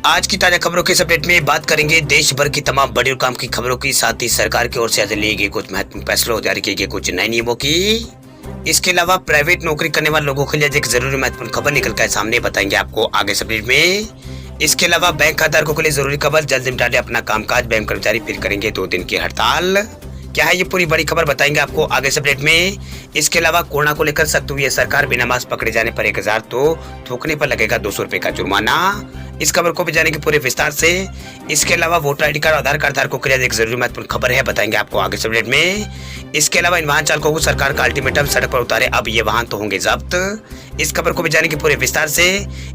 आज की ताजा खबरों के इस अपडेट में बात करेंगे देश भर की तमाम बड़ी और काम की खबरों की, साथ ही सरकार की ओर से आज लिए गए कुछ महत्वपूर्ण फैसलों, जारी किए गए कुछ नए नियमों की। इसके अलावा प्राइवेट नौकरी करने वाले लोगों के लिए एक जरूरी महत्वपूर्ण खबर निकल कर सामने बताएंगे आपको आगे इस अपडेट में। इसके अलावा बैंक खाताधारकों के लिए जरूरी खबर, जल्द निपटा ले अपना कामकाज, बैंक कर्मचारी फिर करेंगे 2 दिन की हड़ताल। क्या है ये पूरी बड़ी खबर बताएंगे आपको आगे इस अपडेट में। इसके अलावा कोरोना को लेकर सख्त हुई है सरकार, बिना मास्क पकड़े जाने पर 1000 तो थूकने पर लगेगा 200 रुपए का जुर्माना। इस खबर को भी जानेंगे पूरे विस्तार से। इसके अलावा वोटर आईडी कार्ड, आधार कार्ड धारकों के लिए एक जरूरी महत्वपूर्ण खबर है, बताएंगे आपको आगे इस अपडेट में। इसके अलावा इन वाहन चालकों को सरकार का अल्टीमेटम, सड़क पर उतारे अब ये वाहन तो होंगे जब्त। इस खबर को भी जानेंगे पूरे विस्तार से।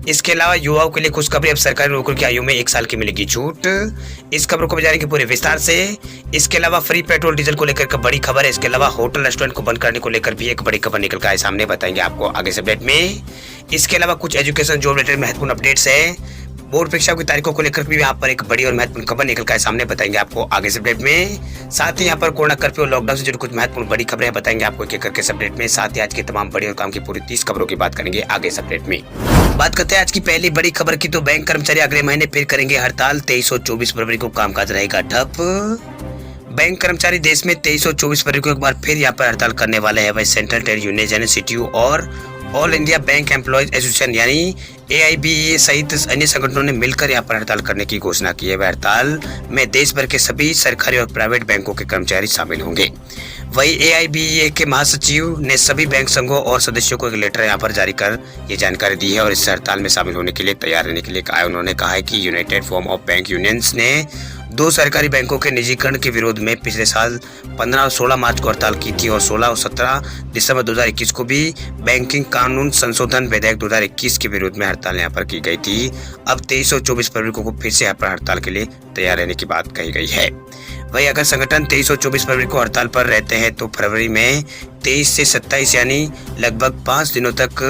इसके अलावा युवाओं के लिए खुशखबरी, अब सरकारी नौकरी की आयु में 1 साल की मिलेगी छूट। इस खबर को भी जानेंगे पूरे विस्तार से। इसके अलावा फ्री पेट्रोल डीजल को लेकर बड़ी खबर है। इसके अलावा होटल रेस्टोरेंट को बंद करने को लेकर भी एक बड़ी खबर निकल कर आए सामने, बताएंगे आपको आगे इस अपडेट में। इसके अलावा कुछ एजुकेशन जॉब रिलेटेड महत्वपूर्ण अपडेट्स है। बोर्ड परीक्षाओं की तारीखों को लेकर भी यहाँ पर एक बड़ी और महत्वपूर्ण खबर निकल कर सामने, बताएंगे आपको आगे इस अपडेट में। साथ ही यहाँ पर कोरोना कर्फ्यू और लॉकडाउन से जुड़ी कुछ महत्वपूर्ण बड़ी खबरें बताएंगे आपको एक एक करके इस अपडेट में। साथ ही आज की तमाम बड़ी और काम की पूरी 30 खबरों की बात करेंगे आगे इस अपडेट में। बात करते हैं आज की पहली बड़ी खबर की, तो बैंक कर्मचारी अगले महीने फिर करेंगे हड़ताल। 23 और 24 फरवरी को कामकाज रहेगा ठप। बैंक कर्मचारी देश में 23 और 24 फरवरी को एक बार फिर यहाँ पर हड़ताल करने वाले हैं। वही सेंट्रल ट्रेड यूनियन यानी सीटीयू और all India bank employees association यानी AIBEA सहित अन्य संगठनों ने मिलकर यहाँ पर हड़ताल करने की घोषणा की है। वह हड़ताल में देश भर के सभी सरकारी और प्राइवेट बैंकों के कर्मचारी शामिल होंगे। वही AIBEA के महासचिव ने सभी बैंक संघों और सदस्यों को एक लेटर यहाँ पर जारी कर ये जानकारी दी है और इस हड़ताल में शामिल होने के लिए तैयार रहने के लिए कहा है। उन्होंने कहा है कि United forum of bank unions ने 2 सरकारी बैंकों के निजीकरण के विरोध में पिछले साल 15 और 16 मार्च को हड़ताल की थी और 16 और 17 दिसंबर 2021 को भी बैंकिंग कानून संशोधन विधेयक 2021 के विरोध में हड़ताल यहाँ पर की गई थी। अब 23 और 24 फरवरी को फिर से यहाँ पर हड़ताल के लिए तैयार रहने की बात कही गई है। वही अगर संगठन 23 और 24 फरवरी को हड़ताल पर रहते हैं तो फरवरी में 23 से 27 यानी लगभग 5 दिनों तक,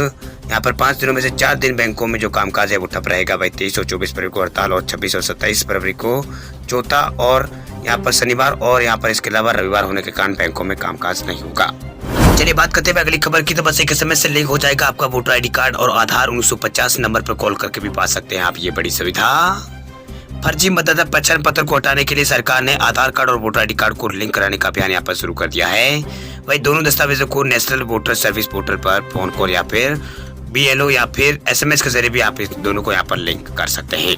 यहाँ पर 5 दिनों में से 4 दिन बैंकों में जो कामकाज है वो ठप रहेगा। भाई 23 और 24 फरवरी को हड़ताल और 26 और 27 फरवरी को चौथा और यहाँ पर शनिवार और यहाँ पर इसके अलावा रविवार होने के कारण बैंकों में कामकाज नहीं होगा। चलिए बात करते हैं अगली खबर की, तो बस एक SMS से लिंक हो जाएगा आपका वोटर आईडी कार्ड और आधार। 1950 नंबर पर कॉल करके भी पा सकते हैं आप ये बड़ी सुविधा। फर्जी मतदाता पहचान पत्र को हटाने के लिए सरकार ने आधार कार्ड और वोटर आईडी कार्ड को लिंक कराने का अभियान यहाँ पर शुरू कर दिया है। वही दोनों दस्तावेजों को नेशनल वोटर सर्विस पोर्टल पर फोन कॉल या फिर BLO या फिर SMS के जरिए भी आप इस दोनों को यहाँ पर लिंक कर सकते हैं।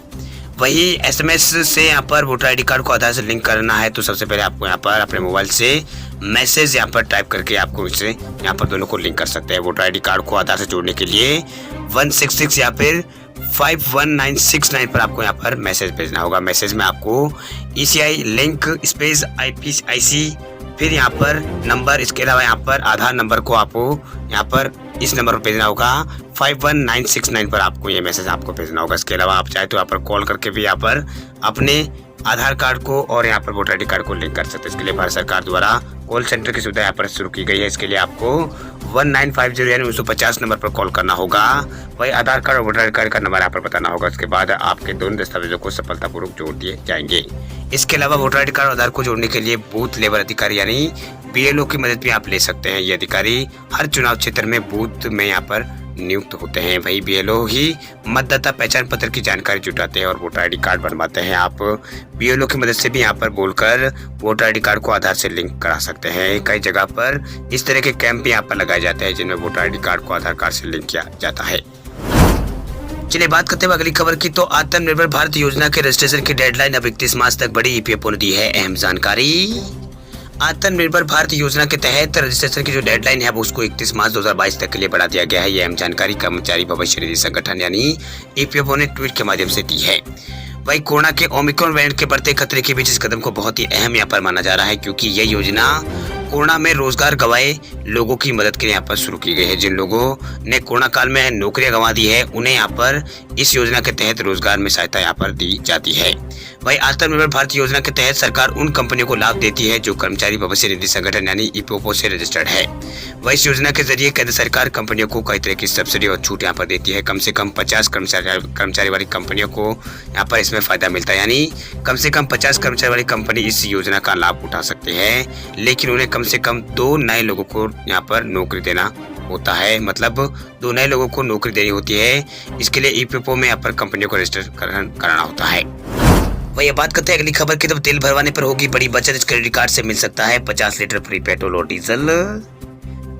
वही SMS से यहाँ पर वोटर आईडी कार्ड को आधार से लिंक करना है तो सबसे पहले आपको यहाँ पर अपने मोबाइल से मैसेज यहाँ पर टाइप करके आपको इसे यहाँ पर दोनों को लिंक कर सकते हैं। वोटर आईडी कार्ड को आधार से जोड़ने के लिए 166 या फिर 51969 पर आपको यहाँ पर मैसेज भेजना होगा। मैसेज में आपको ECI लिंक स्पेस IPIC फिर यहाँ पर नंबर, इसके अलावा यहाँ पर आधार नंबर को आपको यहाँ पर इस नंबर पर भेजना होगा 51969 पर आपको ये मैसेज आपको भेजना होगा। इसके अलावा आप चाहे तो यहाँ पर कॉल करके भी यहाँ पर अपने आधार कार्ड को और यहाँ पर वोटर आईडी कार्ड को लिंक कर सकते हैं। इसके लिए भारत सरकार द्वारा कॉल सेंटर की सुविधा यहाँ पर शुरू की गई है। इसके लिए आपको 1950 यानी 1950 नंबर पर कॉल करना होगा। वही आधार कार्ड और वोटर आईडी कार्ड का नंबर यहाँ पर बताना होगा। इसके बाद आपके दोनों दस्तावेजों को सफलतापूर्वक जोड़ दिए जाएंगे। इसके अलावा वोटर आईडी कार्ड और आधार को जोड़ने के लिए बूथ लेवल अधिकारी यानी BLO की मदद भी आप ले सकते हैं। ये अधिकारी हर चुनाव क्षेत्र में बूथ में यहाँ पर नियुक्त होते हैं। वही BLO ही मतदाता पहचान पत्र की जानकारी जुटाते हैं और वोटर आईडी कार्ड बनवाते हैं। आप BLO की मदद से भी यहाँ पर बोलकर वोटर आईडी कार्ड को आधार से लिंक करा सकते हैं। कई जगह पर इस तरह के कैंप भी यहाँ पर लगाए जाते हैं जिनमें वोटर आईडी कार्ड को आधार कार्ड से लिंक किया जाता है। चलिए बात करते हैं अगली खबर की, तो आत्मनिर्भर भारत योजना के रजिस्ट्रेशन की डेडलाइन अब 31 मार्च तक बढ़ी। EPFO ने दी है अहम जानकारी। आत्मनिर्भर भारत योजना के तहत रजिस्ट्रेशन की जो डेडलाइन है वो उसको 31 मार्च 2022 तक के लिए बढ़ा दिया गया है। ये अहम जानकारी कर्मचारी भविष्य निधि संगठन यानी EPFO ने ट्वीट के माध्यम से दी है। वही कोरोना के ओमिक्रॉन वेरिएंट के बढ़ते खतरे के बीच इस कदम को बहुत ही अहम यहाँ पर माना जा रहा है, क्योंकि यह योजना कोरोना में रोजगार गंवाए लोगों की मदद के लिए यहाँ पर शुरू की गई है। जिन लोगों ने कोरोना काल में नौकरियां गंवा दी है उन्हें यहाँ पर इस योजना के तहत रोजगार में सहायता यहाँ पर दी जाती है। वही आत्मनिर्भर भारत योजना के तहत सरकार उन कंपनियों को लाभ देती है जो कर्मचारी भविष्य निधि संगठन यानी EPFO से रजिस्टर्ड है। वही इस योजना के जरिए केंद्र सरकार कंपनियों को कई तरह की सब्सिडी और छूट यहाँ पर देती है। कम से कम 50 कर्मचारी वाली कंपनियों को यहाँ पर इसमें फायदा मिलता है, यानी कम से कम 50 कर्मचारी वाली कंपनी इस योजना का लाभ उठा सकते हैं, लेकिन उन्हें कम से कम 2 नए लोगों को यहाँ पर नौकरी देना होता है, मतलब 2 नए लोगों को नौकरी देनी होती है। इसके लिए ईपीएफओ में यहाँ पर कंपनियों को रजिस्टर कराना होता है। वही बात करते हैं अगली खबर की, तो तेल भरवाने पर होगी बड़ी बचत। इस क्रेडिट कार्ड से मिल सकता है 50 लीटर फ्री पेट्रोल और डीजल।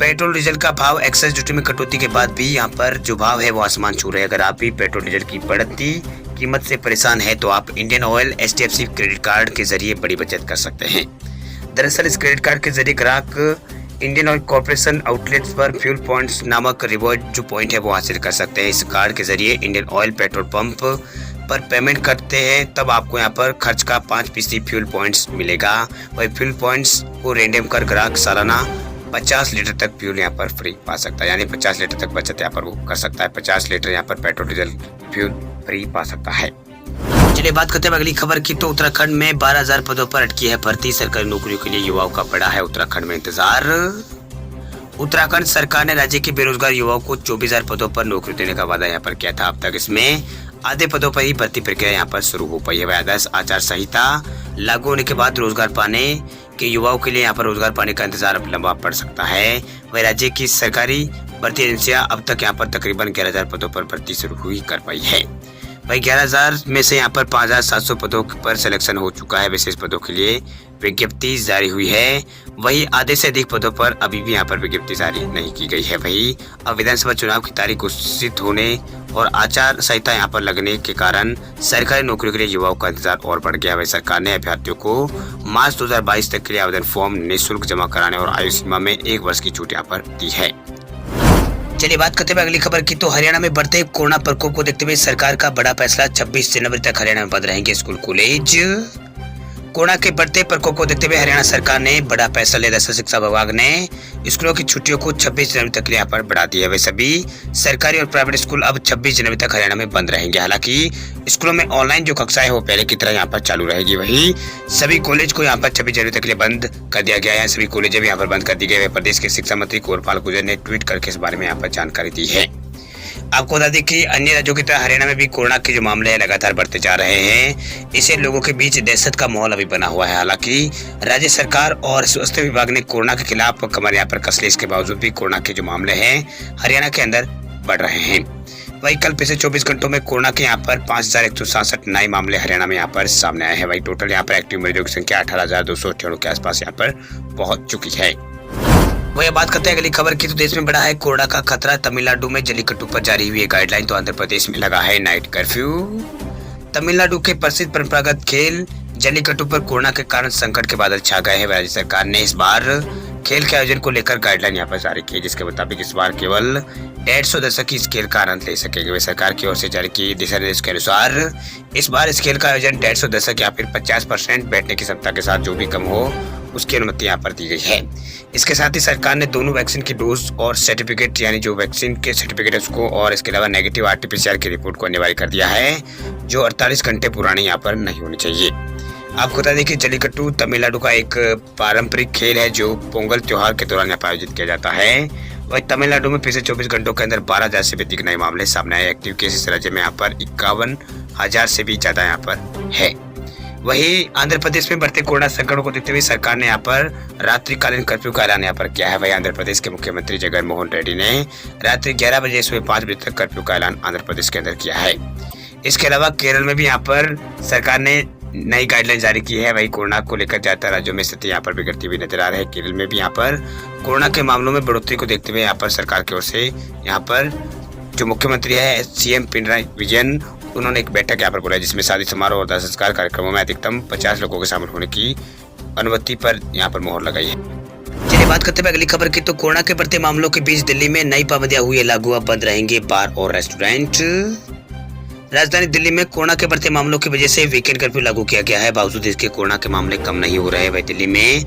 पेट्रोल डीजल का भाव एक्साइज ड्यूटी में कटौती के बाद भी यहाँ पर जो भाव है वो आसमान छू रहे हैं। अगर आप भी पेट्रोल डीजल की बढ़ती कीमत से परेशान है तो आप Indian oil HDFC credit card के जरिए बड़ी बचत कर सकते हैं। दरअसल इस क्रेडिट कार्ड के जरिए ग्राहक इंडियन ऑयल कॉर्पोरेशन आउटलेट्स पर फ्यूल पॉइंट्स नामक रिवॉर्ड जो पॉइंट है वो हासिल कर सकते हैं। इस कार्ड के जरिए इंडियन ऑयल पेट्रोल पंप पर पेमेंट करते हैं तब आपको यहाँ पर खर्च का 5% फ्यूल पॉइंट्स मिलेगा। वही फ्यूल पॉइंट्स को रेंडम कर ग्राहक सालाना 50 लीटर तक फ्यूल यहाँ पर फ्री पा सकता है, यानी 50 लीटर तक बचत यहाँ पर वो कर सकता है। 50 लीटर यहाँ पर पेट्रोल डीजल फ्यूल फ्री पा सकता है। चलिए बात करते हैं अगली खबर की, तो उत्तराखंड में 12,000 पदों पर अटकी है भर्ती। सरकारी नौकरियों के लिए युवाओं का बड़ा है उत्तराखंड में इंतजार। उत्तराखंड सरकार ने राज्य के बेरोजगार युवाओं को 24,000 पदों पर नौकरी देने का वादा यहाँ पर किया था। अब तक इसमें आधे पदों पर ही भर्ती प्रक्रिया यहाँ पर शुरू हो पाई है। आदर्श आचार संहिता लागू होने के बाद रोजगार पाने के युवाओं के लिए यहाँ पर रोजगार पाने का इंतजार अब लंबा पड़ सकता है। वह राज्य की सरकारी भर्ती एजेंसियां अब तक यहाँ पर तकरीबन 11,000 पदों पर भर्ती शुरू हुई कर पाई है। वही 11,000 में से यहाँ पर 5,700 पदों पर सिलेक्शन हो चुका है। विशेष पदों के लिए विज्ञप्ति जारी हुई है। वही आधे से अधिक पदों पर अभी भी यहाँ पर विज्ञप्ति जारी नहीं की गई है। वही अब विधानसभा चुनाव की तारीख घोषित होने और आचार संहिता यहाँ पर लगने के कारण सरकारी नौकरियों के लिए युवाओं का इंतजार और बढ़ गया। वही सरकार ने अभ्यर्थियों को मार्च 2022 तक के लिए आवेदन फॉर्म निःशुल्क जमा कराने और आयु सीमा में 1 वर्ष की छूट यहाँ पर दी है। चलिए बात करते हुए अगली खबर की, तो हरियाणा में बढ़ते कोरोना प्रकोप को देखते हुए सरकार का बड़ा फैसला। 26 जनवरी तक हरियाणा में बंद रहेंगे स्कूल कॉलेज। कोरोना के बढ़ते प्रकोप को देखते हुए हरियाणा सरकार ने बड़ा फैसला लिया। दरअसल शिक्षा विभाग ने स्कूलों की छुट्टियों को 26 जनवरी तक यहाँ पर बढ़ा दिया है। वे सभी सरकारी और प्राइवेट स्कूल अब 26 जनवरी तक हरियाणा में बंद रहेंगे। हालांकि स्कूलों में ऑनलाइन जो कक्षाएं वो पहले की तरह यहाँ पर चालू रहेगी। वही सभी कॉलेज को यहाँ पर 26 जनवरी तक के लिए बंद कर दिया गया है। सभी कॉलेज भी यहाँ पर बंद कर दी गई है। प्रदेश के शिक्षा मंत्री कुंवरपाल गुर्जर ने ट्वीट करके इस बारे में यहाँ पर जानकारी दी है। आपको बता दें कि अन्य राज्यों की तरह हरियाणा में भी कोरोना के जो मामले हैं लगातार बढ़ते जा रहे हैं। इससे लोगों के बीच दहशत का माहौल अभी बना हुआ है। हालांकि राज्य सरकार और स्वास्थ्य विभाग ने कोरोना के खिलाफ कमर यहाँ पर कस ली। इसके बावजूद भी कोरोना के जो मामले हैं हरियाणा के अंदर बढ़ रहे हैं। वही कल पिछले 24 घंटों में कोरोना के यहाँ पर 5,167 नए मामले हरियाणा में यहाँ पर सामने आए हैं। वही टोटल यहाँ पर एक्टिव मरीजों की संख्या 18,298 के आसपास यहाँ पर पहुंच चुकी है। वही बात करते हैं अगली खबर की, तो देश में बढ़ा है कोरोना का खतरा। तमिलनाडु में जल्लीकट्टू पर जारी हुई है गाइडलाइन, तो आंध्र प्रदेश में लगा है नाइट कर्फ्यू। तमिलनाडु के प्रसिद्ध परंपरागत खेल जल्लीकट्टू पर कोरोना के कारण संकट के बादल छा गए हैं। राज्य सरकार ने इस बार खेल के आयोजन को लेकर गाइडलाइन यहाँ पर जारी की, जिसके मुताबिक इस बार केवल 150 दर्शक की इस खेल का आनंद ले सकेंगे। वह सरकार की ओर से जारी की दिशा निर्देश के अनुसार इस बार इस खेल का आयोजन 150 दर्शक या फिर 50% बैठने की क्षमता के साथ जो भी कम हो उसकी अनुमति यहाँ पर दी गई है। इसके साथ ही सरकार ने दोनों वैक्सीन की डोज और सर्टिफिकेट, यानी जो वैक्सीन के सर्टिफिकेट उसको और इसके अलावा नेगेटिव आरटीपीसीआर की रिपोर्ट को अनिवार्य कर दिया है, जो 48 घंटे पुरानी यहाँ पर नहीं होनी चाहिए। आपको बता दें कि जल्लीकट्टू तमिलनाडु का एक पारंपरिक खेल है जो पोंगल त्योहार के दौरान यहाँ पर आयोजित किया जाता है। वही तमिलनाडु में पिछले 24 घंटों के अंदर 12,000 से अधिक नए मामले सामने आए। एक्टिव केस इस राज्य में यहाँ पर 51,000 से भी ज्यादा यहाँ पर है। वही आंध्र प्रदेश में बढ़ते कोरोना संकट को देखते हुए सरकार ने यहाँ पर रात्रिकालीन कर्फ्यू का ऐलान यहाँ पर किया है। वही आंध्र प्रदेश के मुख्यमंत्री जगन मोहन रेड्डी ने रात्रि 11 बजे सुबह 5 बजे तक कर्फ्यू का ऐलान आंध्र प्रदेश के अंदर किया है। इसके अलावा केरल में भी यहाँ पर सरकार ने नई गाइडलाइन जारी की है। वही कोरोना को लेकर ज्यादातर राज्यों में स्थिति यहाँ पर बिगड़ती हुई नजर आ रही है। केरल में भी यहाँ पर कोरोना के मामलों में बढ़ोतरी को देखते हुए यहाँ पर सरकार की ओर से यहाँ पर जो मुख्यमंत्री है सीएम पिनराई विजयन, उन्होंने एक बैठक यहाँ पर बुलाई, जिसमें शादी समारोह और दाह संस्कार कार्यक्रमों में अधिकतम 50 लोगों के शामिल होने की अनुमति पर यहाँ पर मोहर लगाई है। चलिए बात करते हैं अगली खबर की, तो कोरोना के बढ़ते मामलों के बीच दिल्ली में नई पाबंदियां हुई लागू। अब बंद रहेंगे बार और रेस्टोरेंट। राजधानी दिल्ली में कोरोना के बढ़ते मामलों की वजह से वीकेंड कर्फ्यू लागू किया गया है। बावजूद इसके कोरोना के मामले कम नहीं हो रहे। वही दिल्ली में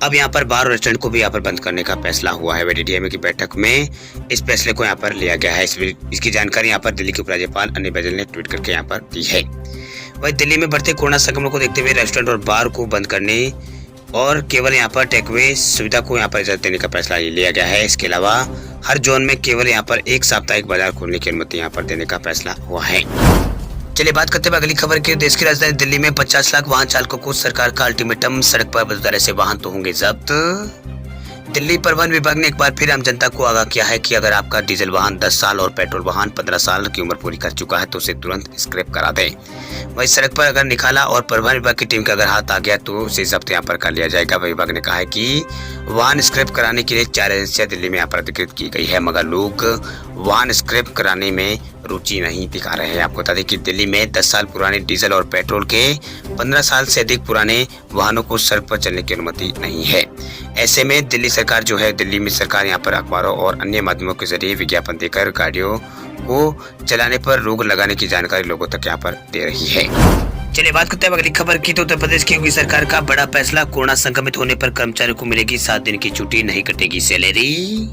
अब यहाँ पर बार और रेस्टोरेंट को भी यहाँ पर बंद करने का फैसला हुआ है। डीडीएमए की बैठक में इस फैसले को यहाँ पर लिया गया है। इसकी जानकारी यहाँ पर दिल्ली के उपराज्यपाल अनिल बैजल ने ट्वीट करके यहाँ पर दी है। वही दिल्ली में बढ़ते कोरोना संक्रमण को देखते हुए रेस्टोरेंट और बार को बंद करने और केवल यहाँ पर टेकअवे सुविधा को यहाँ पर इजाजत देने का फैसला लिया गया है। इसके अलावा हर जोन में केवल यहाँ पर एक साप्ताहिक बाजार खोलने की अनुमति यहाँ पर देने का फैसला हुआ है। चलिए बात करते हुए अगली खबर की, देश की राजधानी दिल्ली में 50 लाख वाहन चालकों को सरकार का अल्टीमेटम, सड़क पर बदलने से वाहन तो होंगे जब्त। दिल्ली परिवहन विभाग ने एक बार फिर आम जनता को आगाह किया है कि अगर आपका डीजल वाहन 10 साल और पेट्रोल वाहन 15 साल की उम्र पूरी कर चुका है तो उसे तुरंत स्क्रैप करा दें। वही सड़क पर अगर निकाला और परिवहन विभाग की टीम का अगर हाथ आ गया तो उसे जब्त यहाँ पर कर लिया जाएगा। विभाग ने कहा है कि वाहन स्क्रैप कराने के लिए 4 एजेंसियां दिल्ली में यहाँ पर अधिकृत की गई है, मगर लोग वाहन स्क्रैप कराने में रुचि नहीं दिखा रहे हैं। आपको बता दें कि दिल्ली में 10 साल पुराने डीजल और पेट्रोल के 15 साल से अधिक पुराने वाहनों को सड़क पर चलने की अनुमति नहीं है। ऐसे में दिल्ली सरकार जो है, दिल्ली में सरकार यहाँ पर अखबारों और अन्य माध्यमों के जरिए विज्ञापन देकर गाड़ियों को चलाने पर रोक लगाने की जानकारी लोगों तक यहाँ पर दे रही है। चलिए बात करते हैं अगली खबर की। तो उत्तर प्रदेश की योगी सरकार का बड़ा फैसला, कोरोना संक्रमित होने पर कर्मचारियों को मिलेगी 7 दिन की छुट्टी, नहीं कटेगी सैलरी।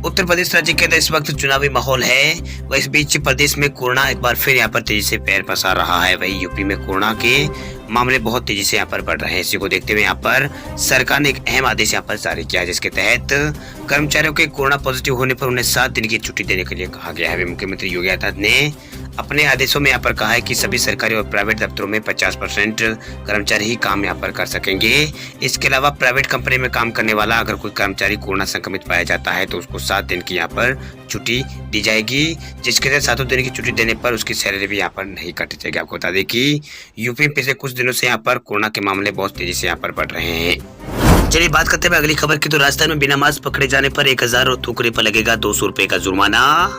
उत्तर प्रदेश राज्य के अंदर इस वक्त चुनावी माहौल है, वह इस बीच प्रदेश में कोरोना एक बार फिर यहाँ पर तेजी से पैर पसार रहा है। वही यूपी में कोरोना के मामले बहुत तेजी से यहाँ पर बढ़ रहे हैं। इसी को देखते हुए यहाँ पर सरकार ने एक अहम आदेश यहाँ पर जारी किया है, जिसके तहत कर्मचारियों के कोरोना पॉजिटिव होने पर उन्हें 7 दिन की छुट्टी देने के लिए कहा गया है। मुख्यमंत्री योगी आदित्यनाथ ने अपने आदेशों में यहाँ पर कहा है कि सभी सरकारी और प्राइवेट दफ्तरों में 50% कर्मचारी ही काम यहाँ पर कर सकेंगे। इसके अलावा प्राइवेट कंपनी में काम करने वाला अगर कोई कर्मचारी कोरोना संक्रमित पाया जाता है तो उसको 7 दिन की यहाँ पर छुट्टी दी जाएगी, जिसके तहत 7 दिन की छुट्टी देने पर उसकी सैलरी भी यहाँ पर नहीं काटी जाएगी। आपको बता दें कि यूपी में पिछले कुछ दिनों से यहाँ पर कोरोना के मामले बहुत तेजी से यहाँ पर बढ़ रहे हैं। चलिए बात करते हैं अगली खबर की। तो राजस्थान में बिना मास्क पकड़े जाने पर 1000 और थूकने पर लगेगा 200 रुपए का जुर्माना।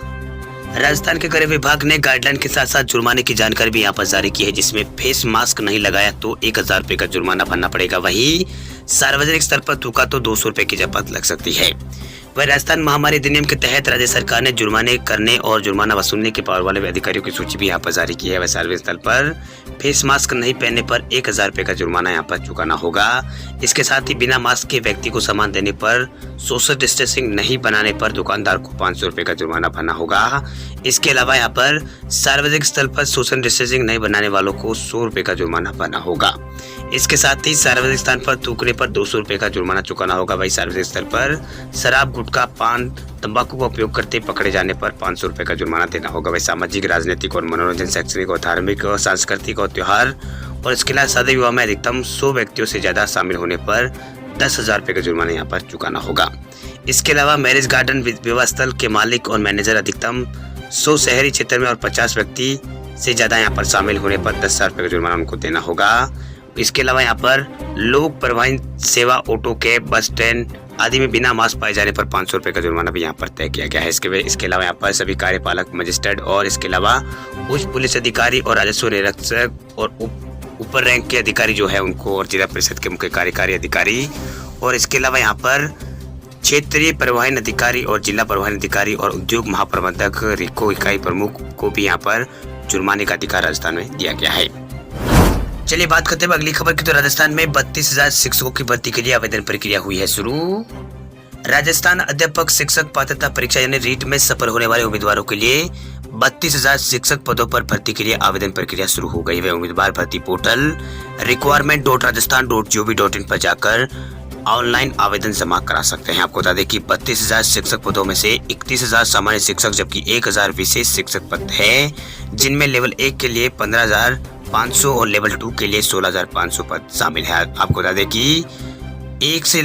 राजस्थान के गृह विभाग ने गाइडलाइन के साथ साथ जुर्माने की जानकारी भी यहाँ पर जारी की है, जिसमें फेस मास्क नहीं लगाया तो 1000 रुपए का जुर्माना भरना पड़ेगा। वही सार्वजनिक स्तर पर थूका तो 200 रुपए की जब्त लग सकती है। वह राजस्थान महामारी अधिनियम के तहत राज्य सरकार ने जुर्माने करने और जुर्माना वसूलने के पावर वाले अधिकारियों की सूची भी यहाँ पर जारी की है। वह सार्वजनिक स्थल पर फेस मास्क नहीं पहनने पर 1000 रुपए का जुर्माना यहाँ पर चुकाना होगा। इसके साथ ही बिना मास्क के व्यक्ति को सामान देने पर, सोशल डिस्टेंसिंग नहीं बनाने पर दुकानदार को 500 रुपए का जुर्माना भरना होगा। इसके अलावा यहाँ पर सार्वजनिक स्थल पर सोशल डिस्टेंसिंग नहीं बनाने वालों को 100 रुपए का जुर्माना भरना होगा। इसके साथ ही सार्वजनिक स्थान पर थूकने पर 200 रुपए का जुर्माना चुकाना होगा। वही सार्वजनिक स्थल पर शराब, गुटखा, पान, तंबाकू का उपयोग करते पकड़े जाने पर 500 रुपए का जुर्माना देना होगा। वही सामाजिक, राजनीतिक और मनोरंजन, शैक्षणिक और धार्मिक और सांस्कृतिक और त्योहार और इसके अलावा शादी विवाह में अधिकतम 100 व्यक्तियों से ज्यादा शामिल होने पर 10,000 रुपए का जुर्माना यहाँ पर चुकाना होगा। इसके अलावा मैरिज गार्डन, विवाह स्थल के मालिक और मैनेजर अधिकतम 100 शहरी क्षेत्र में और 50 व्यक्ति से ज्यादा यहाँ पर शामिल होने पर 10,000 रुपए का जुर्माना उनको देना होगा। इसके अलावा यहाँ पर लोक परिवहन सेवा, ऑटो, कैब, बस, ट्रेन आदि में बिना मास्क पाए जाने पर 500 रुपए का जुर्माना भी यहाँ पर तय किया गया है। इसके अलावा यहाँ पर सभी कार्यपालक, मजिस्ट्रेट और इसके अलावा उच्च पुलिस अधिकारी और राजस्व निरीक्षक और ऊपर रैंक के अधिकारी जो है उनको, और जिला परिषद के मुख्य कार्यकारी अधिकारी और इसके अलावा यहाँ पर क्षेत्रीय परिवहन अधिकारी और जिला परिवहन अधिकारी और उद्योग महाप्रबंधक, रिको इकाई प्रमुख को भी यहाँ पर जुर्माने का अधिकार राजस्थान में दिया गया है। चलिए बात करते हैं अगली खबर की। तो राजस्थान में 32,000 शिक्षकों की भर्ती के लिए आवेदन प्रक्रिया हुई है शुरू। राजस्थान अध्यापक शिक्षक पात्रता परीक्षा यानी रीट में सफल होने वाले उम्मीदवारों के लिए 32,000 शिक्षक पदों पर भर्ती के लिए आवेदन प्रक्रिया शुरू हो गई है। उम्मीदवार भर्ती पोर्टल requirement.rajasthan.gov.in पर जाकर ऑनलाइन आवेदन जमा करा सकते हैं। आपको बता दें कि 32,000 शिक्षक पदों में से 31,000 सामान्य शिक्षक जबकि 1,000 विशेष शिक्षक पद है, जिनमें लेवल 1 के लिए 15,500 और लेवल 2 के लिए 16,500 पद शामिल है। आपको बता दें कि 1 से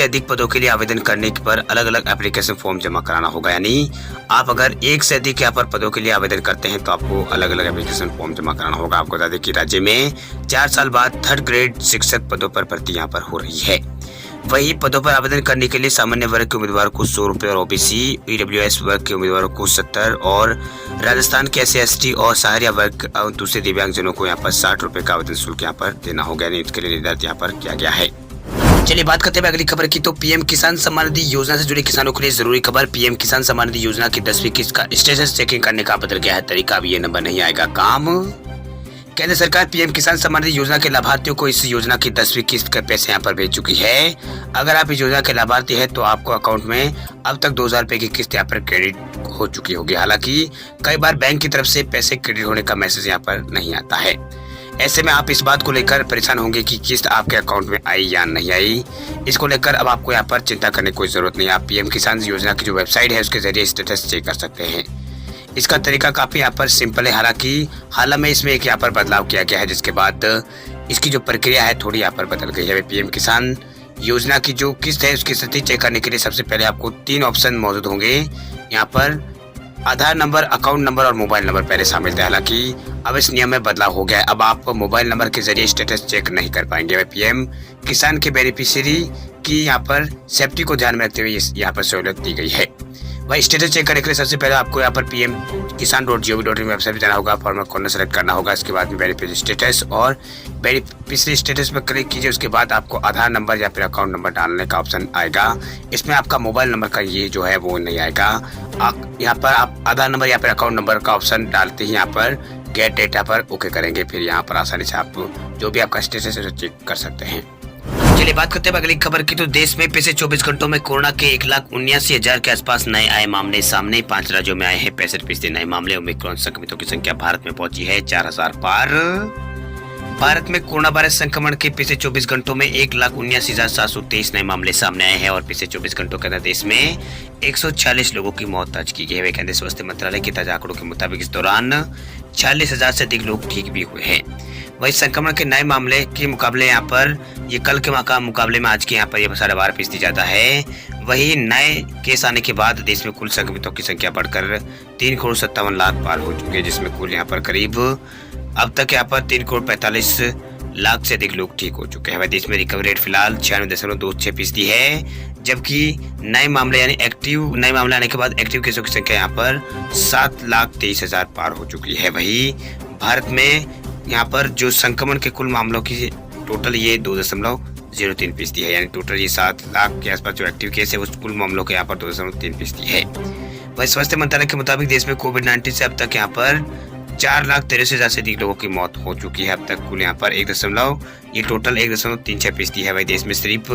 अधिक पदों के लिए आवेदन करने पर अलग अलग एप्लीकेशन फॉर्म जमा कराना होगा। यानी आप अगर 1 से अधिक यहाँ पर पदों के लिए आवेदन करते हैं तो आपको अलग अलग एप्लीकेशन फॉर्म जमा कराना होगा। आपको बता दें कि राज्य में 4 साल बाद 3rd ग्रेड शिक्षक पदों पर भर्ती यहाँ पर हो रही है। वही पदों पर आवेदन करने के लिए सामान्य वर्ग के उम्मीदवार को 100 रुपए और ओबीसी, ईडब्ल्यूएस वर्ग के उम्मीदवारों को 70 और राजस्थान के SC/ST और सहारिया वर्ग और दूसरे दिव्यांगजनों को यहाँ पर 60 रुपए का आवेदन शुल्क यहाँ पर देना होगा। यानी इसके लिए निर्धारित यहाँ पर किया गया है। चलिए बात करते हैं अगली खबर की। तो पीएम किसान सम्मान निधि योजना से जुड़े किसानों के लिए जरूरी खबर। पीएम किसान सम्मान निधि योजना की 10वीं किस्त का स्टेटस चेकिंग करने का बदल गया है तरीका। अब ये नंबर नहीं आएगा काम। केंद्र सरकार पीएम किसान सम्मान निधि योजना के लाभार्थियों को इस योजना की 10वीं किस्त के पैसे यहाँ पर भेज चुकी है। अगर आप इस योजना के लाभार्थी हैं तो आपको अकाउंट में अब तक 2,000 रुपए की किस्त यहाँ पर क्रेडिट हो चुकी होगी। हालांकि कई बार बैंक की तरफ से पैसे क्रेडिट होने का मैसेज यहाँ पर नहीं आता है। ऐसे में आप इस बात को लेकर परेशान होंगे कि किस्त आपके अकाउंट में आई या नहीं आई। इसको लेकर अब आपको यहाँ पर चिंता करने की कोई जरूरत नहीं है। आप पीएम किसान योजना की जो वेबसाइट है उसके जरिए स्टेटस चेक कर सकते हैं। इसका तरीका काफी यहाँ पर सिंपल है। हालांकि हाल में इसमें एक यहाँ पर बदलाव किया गया है, जिसके बाद इसकी जो प्रक्रिया है थोड़ी यहाँ पर बदल गई है। पीएम किसान योजना की जो किस्त है उसकी स्थिति चेक करने के लिए सबसे पहले आपको 3 ऑप्शन मौजूद होंगे। यहाँ पर आधार नंबर, अकाउंट नंबर और मोबाइल नंबर पहले शामिल थे। हालांकि अब इस नियम में बदलाव हो गया है। अब आप मोबाइल नंबर के जरिए स्टेटस चेक नहीं कर पाएंगे। पीएम किसान के बेनिफिशियरी की यहाँ पर सेफ्टी को ध्यान में रखते हुए यहाँ पर सहूलियत दी गई है। वही स्टेटस चेक करने के लिए सबसे पहले आपको यहाँ पर pm-kisan.gov.in वेबसाइट पर जाना होगा, फॉर्मेट कॉर्नर सेलेक्ट करना होगा। इसके बाद में बेनिफिशियरी स्टेटस और बेनिफिशियरी स्टेटस पर क्लिक कीजिए। उसके बाद आपको आधार नंबर या फिर अकाउंट नंबर डालने का ऑप्शन आएगा। इसमें आपका मोबाइल नंबर का ये जो है वो नहीं आएगा। यहाँ पर आप आधार नंबर या फिर अकाउंट नंबर का ऑप्शन डालते ही यहाँ पर गेट डेटा पर ओके करेंगे। फिर यहाँ पर आसानी से आप जो भी आपका स्टेटस है चेक कर सकते हैं। चलिए बात करते हैं अगली खबर की। तो देश में पिछले 24 घंटों में कोरोना के 1,79,000 के आसपास नए आए मामले सामने। 5 राज्यों में आए हैं 65% नए मामले। ओमिक्रॉन संक्रमितों की संख्या भारत में पहुंची है 4,000 पार। भारत में कोरोना वायरस संक्रमण के पिछले 24 घंटों में 1,79,723 नए मामले सामने आए हैं और पिछले 24 घंटों के अंदर देश में 146 लोगों की मौत दर्ज की गई है। केंद्रीय स्वास्थ्य मंत्रालय के ताजा आंकड़ों के मुताबिक इस दौरान 40,000 से अधिक लोग ठीक भी हुए हैं। वही संक्रमण के नए मामले के मुकाबले यहाँ पर ये कल के मुकाबले में आज के यहाँ पर ये 12.5% ज्यादा है। वही नए केस आने के बाद देश में कुल संक्रमितों की संख्या बढ़कर 3,57,00,000 पार हो चुकी है, जिसमें कुल यहाँ पर करीब अब तक यहाँ पर 3,45,00,000 से अधिक लोग ठीक हो चुके हैं। वह देश में रिकवरी रेट फिलहाल 96.26% है, जबकि नए मामले आने के बाद एक्टिव केसों की संख्या यहाँ पर 7,23,000 पार हो चुकी है। वही भारत में यहाँ पर जो संक्रमण के कुल मामलों की टोटल ये 2.03% है, यानी टोटल ये 7 लाख के आसपास जो एक्टिव केस है उस कुल मामलों के यहाँ पर 2.3% है। वही स्वास्थ्य मंत्रालय के मुताबिक देश में कोविड-19 से अब तक यहाँ पर 4,83,000 से अधिक लोगों की मौत हो चुकी है। अब तक कुल यहाँ पर ये टोटल 1.36% है। वही देश में सिर्फ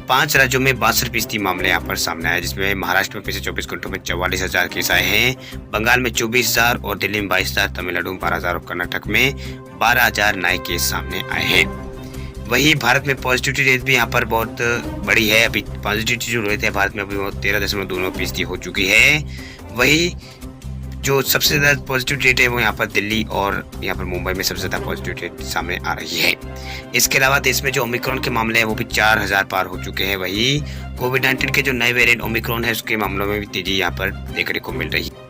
5 राज्यों में 62% मामले यहाँ पर सामने आए, जिसमें महाराष्ट्र में पिछले 24 घंटों में 44,000 केस आए हैं, बंगाल में 24,000 और दिल्ली में 22,000, तमिलनाडु में 12,000 और कर्नाटक में 12,000 नए केस सामने आए हैं। वही भारत में पॉजिटिविटी रेट भी यहाँ पर बहुत बड़ी है। अभी पॉजिटिविटी जो रेट है भारत में अभी 13.2% हो चुकी है। वही जो सबसे ज्यादा पॉजिटिव रेट है वो यहाँ पर दिल्ली और यहाँ पर मुंबई में सबसे ज्यादा पॉजिटिव रेट सामने आ रही है। इसके अलावा देश में जो ओमिक्रॉन के मामले हैं वो भी 4,000 पार हो चुके हैं। वही कोविड-19 के जो नए वेरिएंट ओमिक्रॉन है उसके मामलों में भी तेजी यहाँ पर देखने को मिल रही है।